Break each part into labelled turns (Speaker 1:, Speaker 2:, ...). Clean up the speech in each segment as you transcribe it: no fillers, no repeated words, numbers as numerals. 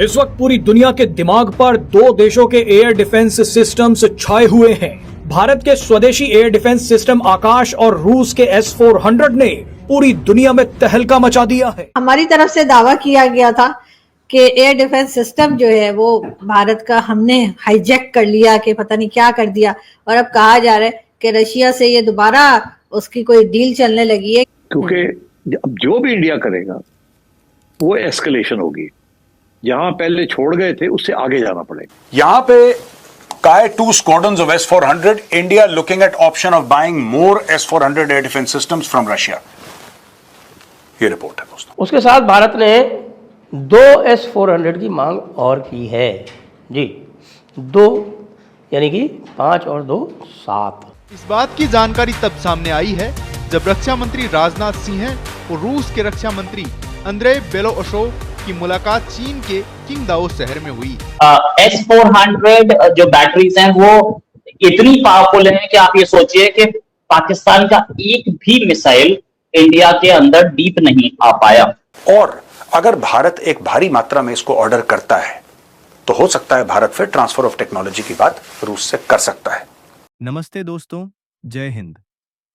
Speaker 1: इस वक्त पूरी दुनिया के दिमाग पर दो देशों के एयर डिफेंस सिस्टम्स छाए हुए हैं। भारत के स्वदेशी एयर डिफेंस सिस्टम आकाश और रूस के S-400 ने पूरी दुनिया में तहलका मचा दिया है।
Speaker 2: हमारी तरफ से दावा किया गया था कि एयर डिफेंस सिस्टम जो है वो भारत का हमने हाईजैक कर लिया, कि पता नहीं क्या कर दिया, और अब कहा जा रहा है कि रशिया से ये दोबारा उसकी कोई डील चलने लगी है।
Speaker 3: क्योंकि अब जो भी इंडिया करेगा वो एस्केलेशन होगी। जहां पहले छोड़ गए थे उससे आगे जाना पड़ेगा।
Speaker 4: यहां पे Kai 2 squadrons of S-400, India looking at option of buying more S-400 air defense systems from Russia. ये रिपोर्ट है दोस्तों।
Speaker 5: उसके साथ भारत ने 2 S-400 की मांग और की है जी, 2 यानी कि 5 और 2 7।
Speaker 6: इस बात की जानकारी तब सामने आई है जब रक्षा मंत्री राजनाथ सिंह और रूस के रक्षा मंत्री अंद्रे बेलोउशोव की मुलाकात चीन के किंगदाओ शहर में हुई।
Speaker 7: S-400 जो बैटरीज हैं वो इतनी पावरफुल है कि आप ये सोचिए कि पाकिस्तान का एक भी मिसाइल इंडिया के अंदर डीप नहीं आ पाया।
Speaker 4: और अगर भारत एक भारी मात्रा में इसको ऑर्डर करता है तो हो सकता है भारत फिर ट्रांसफर ऑफ टेक्नोलॉजी की बात रूस से कर सकता है।
Speaker 8: नमस्ते दोस्तों, जय हिंद।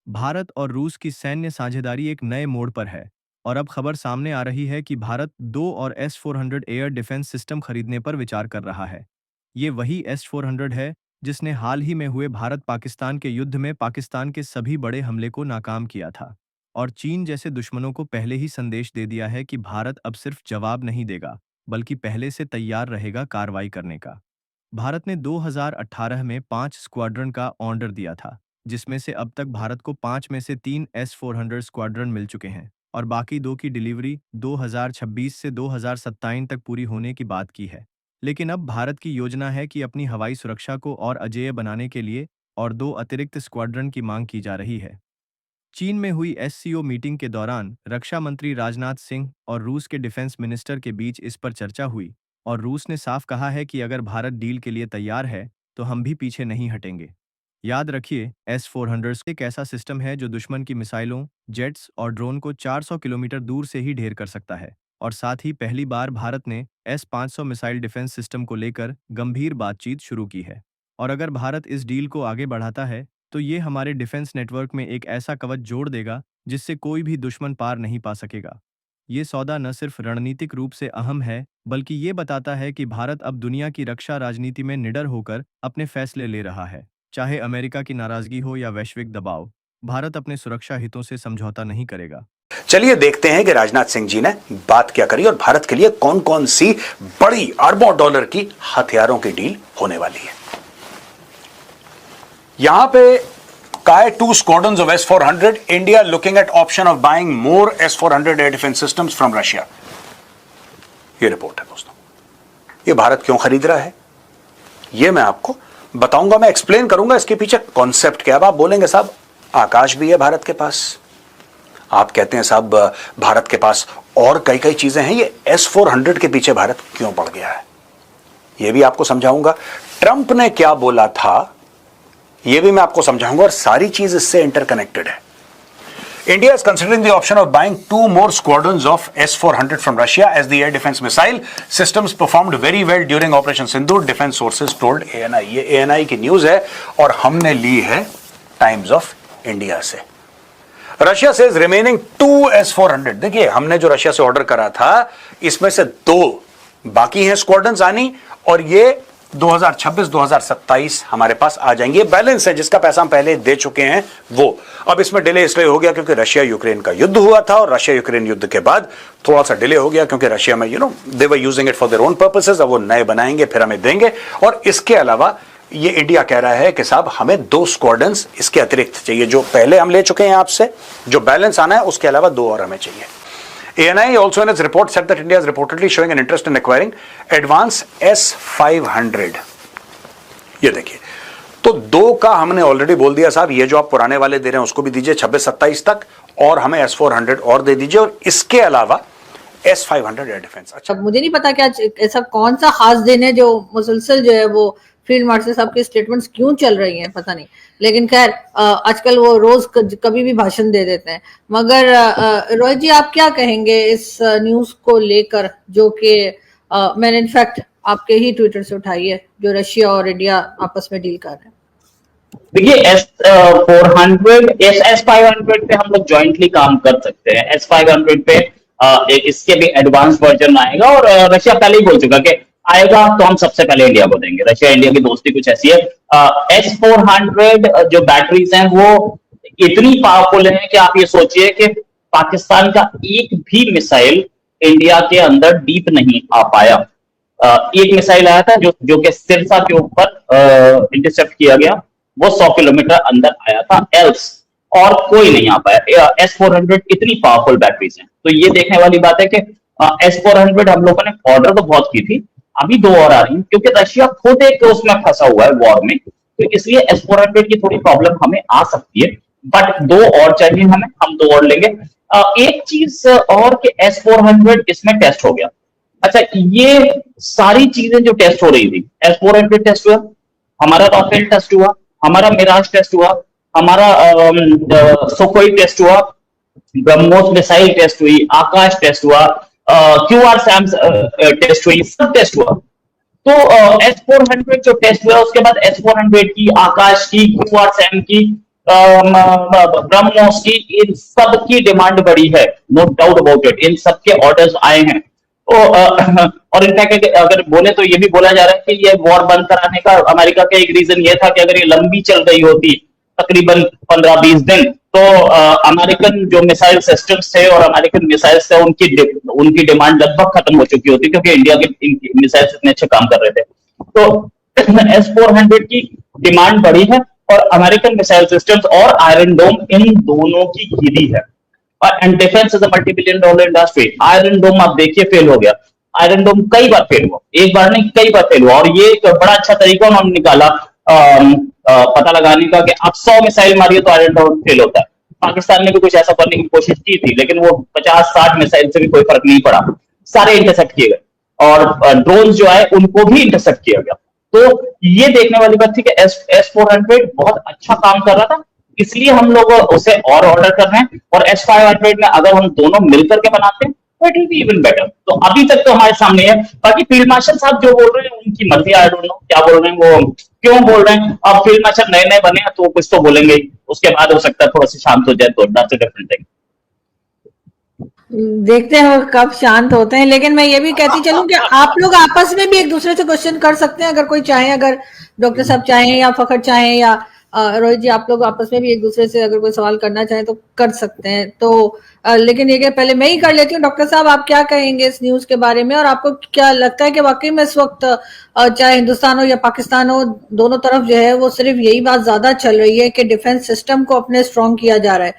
Speaker 8: भारत और रूस की सैन्य साझेदारी एक नए मोड़ पर है और अब खबर सामने आ रही है कि भारत 2 और S-400 एयर डिफेंस सिस्टम खरीदने पर विचार कर रहा है। ये वही S-400 है जिसने हाल ही में हुए भारत पाकिस्तान के युद्ध में पाकिस्तान के सभी बड़े हमले को नाकाम किया था और चीन जैसे दुश्मनों को पहले ही संदेश दे दिया है कि भारत अब सिर्फ जवाब नहीं देगा बल्कि पहले से तैयार रहेगा कार्रवाई करने का। भारत ने 2018 में 5 स्क्वाड्रन का ऑर्डर दिया था, जिसमें से अब तक भारत को 5 में से 3 S-400 स्क्वाड्रन मिल चुके हैं और बाकी 2 की डिलीवरी 2026 से 2027 तक पूरी होने की बात की है। लेकिन अब भारत की योजना है कि अपनी हवाई सुरक्षा को और अजेय बनाने के लिए और 2 अतिरिक्त स्क्वाड्रन की मांग की जा रही है। चीन में हुई SCO मीटिंग के दौरान रक्षा मंत्री राजनाथ सिंह और रूस के डिफेंस मिनिस्टर के बीच इस पर चर्चा हुई और रूस ने साफ कहा है कि अगर भारत डील के लिए तैयार है तो हम भी पीछे नहीं हटेंगे। याद रखिए, S-400 एक ऐसा सिस्टम है जो दुश्मन की मिसाइलों, जेट्स और ड्रोन को 400 किलोमीटर दूर से ही ढेर कर सकता है और साथ ही पहली बार भारत ने S-500 मिसाइल डिफेंस सिस्टम को लेकर गंभीर बातचीत शुरू की है। और अगर भारत इस डील को आगे बढ़ाता है तो ये हमारे डिफेंस नेटवर्क में एक ऐसा कवच जोड़ देगा जिससे कोई भी दुश्मन पार नहीं पा सकेगा। ये सौदा न सिर्फ रणनीतिक रूप से अहम है बल्कि ये बताता है कि भारत अब दुनिया की रक्षा राजनीति में निडर होकर अपने फैसले ले रहा है। चाहे अमेरिका की नाराजगी हो या वैश्विक दबाव, भारत अपने सुरक्षा हितों से समझौता नहीं करेगा।
Speaker 4: चलिए देखते हैं कि राजनाथ सिंह जी ने बात क्या करी और भारत के लिए कौन कौन सी बड़ी अरबों डॉलर की हथियारों की डील होने वाली है। यहां पे Kai 2 squadrons of S-400, India looking at option of buying more S-400 air defense systems from Russia. ये रिपोर्ट है दोस्तों। ये भारत क्यों खरीद रहा है ये मैं आपको बताऊंगा, मैं एक्सप्लेन करूंगा इसके पीछे कॉन्सेप्ट क्या है। आप बोलेंगे साहब आकाश भी है भारत के पास, आप कहते हैं साहब भारत के पास और कई कई चीजें हैं, ये S-400 के पीछे भारत क्यों पड़ गया है ये भी आपको समझाऊंगा। ट्रंप ने क्या बोला था ये भी मैं आपको समझाऊंगा और सारी चीज इससे इंटरकनेक्टेड है। India is considering the option of buying 2 more squadrons of S-400 from Russia as the air defense missile systems performed very well during Operation Sindoor, defense sources told ANI। ये ANI की news है और हमने ली है times of India से। Russia से remaining 2 S-400, देखिए हमने जो रशिया से ऑर्डर करा था इसमें से 2 बाकी हैं स्क्वाड्रन्स आनी और ये 2026-2027 हमारे पास आ जाएंगे। बैलेंस है जिसका पैसा हम पहले दे चुके हैं वो। अब इसमें डिले इसलिए हो गया क्योंकि रशिया यूक्रेन का युद्ध हुआ था और रशिया यूक्रेन युद्ध के बाद थोड़ा सा डिले हो गया क्योंकि रशिया में they were using it for their own purposes. अब वो नए बनाएंगे फिर हमें देंगे। और इसके अलावा ये इंडिया कह रहा है कि साहब हमें 2 स्क्वाड्रन्स इसके अतिरिक्त चाहिए, जो पहले हम ले चुके हैं आपसे, जो बैलेंस आना है उसके अलावा 2 और हमें चाहिए। ANI also in its report said that India is reportedly showing an interest in acquiring advanced S-500। ये देखिए, तो 2 का हमने ऑलरेडी बोल दिया साहब, ये जो आप पुराने वाले दे रहे हैं उसको भी दीजिए 26-27 तक और हमें S-400 और दे दीजिए और इसके अलावा S-500 एयर डिफेंस। अच्छा,
Speaker 2: मुझे नहीं पता क्या ऐसा कौन सा खास दिन है जो मुसलसल जो है वो फील्ड मार्शल साहब के स्टेटमेंट्स क्यों चल रही हैं पता नहीं, लेकिन खैर आजकल वो रोज कभी भी भाषण दे देते हैं। मगर रोहित जी आप क्या कहेंगे इस न्यूज को लेकर जो कि मैंने इनफैक्ट आपके ही ट्विटर से उठाई है, जो रशिया और इंडिया आपस में डील कर रहे हैं।
Speaker 7: देखिए S-400 S-500 पे हम लोग ज्वाइंटली काम कर सकते हैं। S-500 पे इसके भी एडवांस वर्जन आएगा और रशिया पहले ही बोल चुका कि आएगा तो हम सबसे पहले इंडिया को देंगे। रशिया इंडिया की दोस्ती कुछ ऐसी है। S-400 जो बैटरीज हैं वो इतनी पावरफुल है कि आप ये सोचिए कि पाकिस्तान का एक भी मिसाइल इंडिया के अंदर डीप नहीं आ पाया। एक मिसाइल आया था जो कि सिरसा के ऊपर इंटरसेप्ट किया गया, वो 100 किलोमीटर अंदर आया था, एल्स और कोई नहीं आ पाया। S-400 इतनी पावरफुल बैटरीज हैं, तो ये देखने वाली बात है कि S-400 हम लोगों ने ऑर्डर तो बहुत की थी, अभी 2 और आ रही है क्योंकि रशिया खुद एक उसमें फंसा हुआ है वॉर में, तो इसलिए S-400 की थोड़ी प्रॉब्लम हमें आ सकती है, बट 2 और चाहिए हमें, हम 2 और लेंगे। एक चीज और कि S-400 इसमें टेस्ट हो गया। अच्छा, ये सारी चीजें जो टेस्ट हो रही थी, S-400 टेस्ट हुआ, हमारा राफेल टेस्ट हुआ, हमारा मिराज टेस्ट हुआ, हमारा सुखोई टेस्ट हुआ, ब्रह्मोस मिसाइल टेस्ट हुई, आकाश टेस्ट हुआ, QR-SAM टेस्ट हुई, सब टेस्ट हुआ। तो S-400 जो टेस्ट हुआ उसके बाद S-400 की, आकाश की, QR-SAM की, ब्रह्मोस की, इन सब की डिमांड बढ़ी है, नो डाउट अबाउट इट। इन सब के ऑर्डर्स आए हैं। तो और इनफैक्ट अगर बोले तो ये भी बोला जा रहा है कि ये वॉर बंद कराने का अमेरिका का एक रीजन ये था कि अगर ये लंबी चल रही होती तकरीबन 15-20 दिन, तो अमेरिकन जो मिसाइल सिस्टम्स थे और अमेरिकन मिसाइल्स थे उनकी डिमांड लगभग खत्म हो चुकी होती, क्योंकि इंडिया के मिसाइल्स इतने अच्छे काम कर रहे थे। तो S-400 की डिमांड बढ़ी है और अमेरिकन मिसाइल सिस्टम्स और आयरन डोम इन दोनों की गिरी है। And defence is a multibillion dollar industry. Iron Dome आप देखिए फेल हो गया, आयरन डोम कई बार फेल हुआ, एक बार नहीं कई बार फेल हुआ, और ये एक बड़ा अच्छा तरीका उन्होंने निकाला पता लगाने का कि आप 100 मिसाइल मारिए तो आयरन डोम फेल होता है। पाकिस्तान ने भी कुछ ऐसा करने की कोशिश की थी, लेकिन वो 50-60 मिसाइल से भी कोई फर्क नहीं पड़ा, सारे इंटरसेप्ट किए गए और ड्रोन जो है उनको भी इंटरसेप्ट किया गया। तो ये देखने वाली बात थी कि S-400 बहुत अच्छा काम कर रहा था, इसलिए हम लोग उसे और ऑर्डर कर रहे हैं। और S-500 में अगर हम दोनों मिलकर के बनाते हैं तो it will be even better. तो अभी तक तो हमारे सामने है, बाकी फील्ड मार्शल साहब जो बोल रहे हैं उनकी मर्जी, आई डोंट नो क्या बोल रहे हैं, वो क्यों बोल रहे हैं। अब फील्ड मार्शल नए नए बने हैं तो कुछ तो बोलेंगे ही, उसके बाद हो सकता है थोड़ा सा शांत हो जाए, तो दैट्स अ डिफरेंट थिंग।
Speaker 2: देखते हैं वो कब शांत होते हैं। लेकिन मैं ये भी कहती चलूं कि आप लोग आपस में भी एक दूसरे से क्वेश्चन कर सकते हैं, अगर कोई चाहे, अगर डॉक्टर साहब चाहें या फखर चाहें या रोहित जी, आप लोग आपस में भी एक दूसरे से अगर कोई सवाल करना चाहें तो कर सकते हैं। तो लेकिन ये पहले मैं ही कर लेती हूँ। डॉक्टर साहब, आप क्या कहेंगे इस न्यूज के बारे में, और आपको क्या लगता है कि वाकई में इस वक्त चाहे हिंदुस्तान हो या पाकिस्तान हो, दोनों तरफ जो है वो सिर्फ यही बात ज्यादा चल रही है कि डिफेंस सिस्टम को अपने स्ट्रॉन्ग किया जा रहा है?